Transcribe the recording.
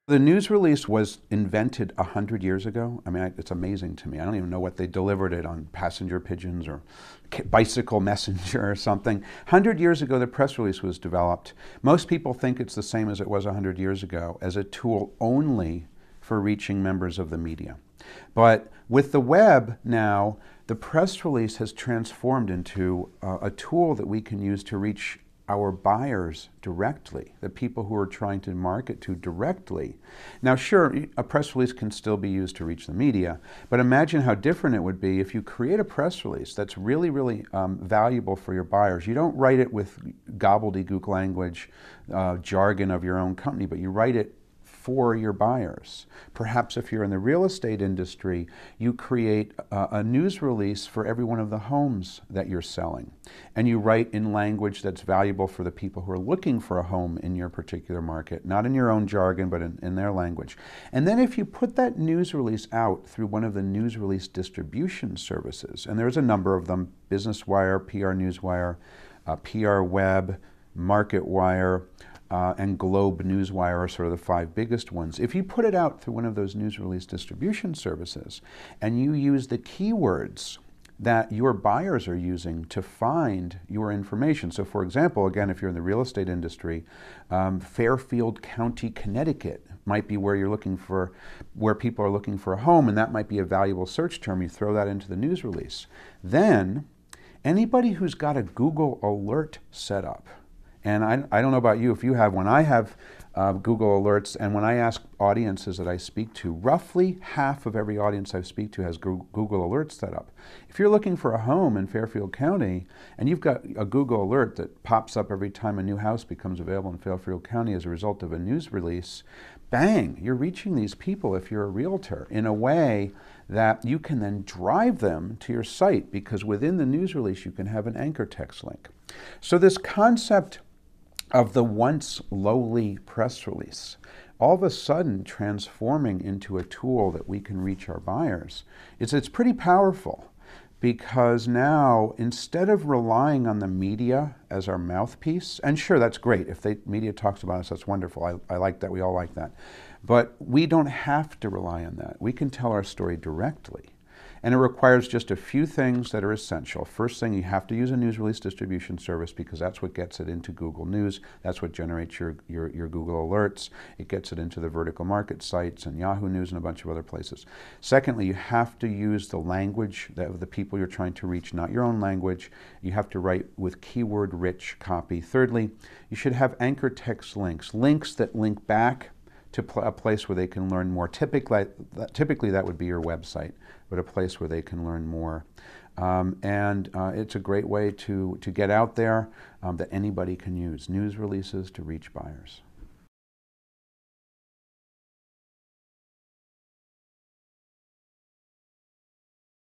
The news release was invented 100 years ago. I mean, it's amazing to me. I don't even know what they delivered it on, passenger pigeons or bicycle messenger or something. 100 years ago, the press release was developed. Most people think it's the same as it was 100 years ago, as a tool only for reaching members of the media. But with the web now, the press release has transformed into a tool that we can use to reach our buyers directly, the people who are trying to market to directly. Now, sure, a press release can still be used to reach the media, but imagine how different it would be if you create a press release that's really, really valuable for your buyers. You don't write it with gobbledygook language, jargon of your own company, but you write it for your buyers. Perhaps if you're in the real estate industry, you create a news release for every one of the homes that you're selling. And you write in language that's valuable for the people who are looking for a home in your particular market, not in your own jargon, but in their language. And then if you put that news release out through one of the news release distribution services, and there's a number of them, Business Wire, PR Newswire, PR Web, MarketWire, and Globe Newswire are sort of the 5 biggest ones. If you put it out through one of those news release distribution services and you use the keywords that your buyers are using to find your information. So for example, again, if you're in the real estate industry, Fairfield County, Connecticut might be where you're looking for, where people are looking for a home, and that might be a valuable search term. You throw that into the news release. Then anybody who's got a Google alert set up, and I don't know about you if you have one. I have Google Alerts, and when I ask audiences that I speak to, roughly half of every audience I speak to has Google Alerts set up. If you're looking for a home in Fairfield County, and you've got a Google Alert that pops up every time a new house becomes available in Fairfield County as a result of a news release, bang, you're reaching these people if you're a realtor in a way that you can then drive them to your site, because within the news release you can have an anchor text link. So this concept of the once lowly press release, all of a sudden transforming into a tool that we can reach our buyers, it's pretty powerful, because now instead of relying on the media as our mouthpiece, and sure, that's great, if the media talks about us, that's wonderful, I like that, we all like that, but we don't have to rely on that. We can tell our story directly. And it requires just a few things that are essential. First thing, you have to use a news release distribution service, because that's what gets it into Google News. That's what generates your Google Alerts. It gets it into the vertical market sites and Yahoo News and a bunch of other places. Secondly, you have to use the language of the people you're trying to reach, not your own language. You have to write with keyword-rich copy. Thirdly, you should have anchor text links, links that link back to a place where they can learn more. Typically that would be your website, but a place where they can learn more. It's a great way to get out there that anybody can use. News releases to reach buyers.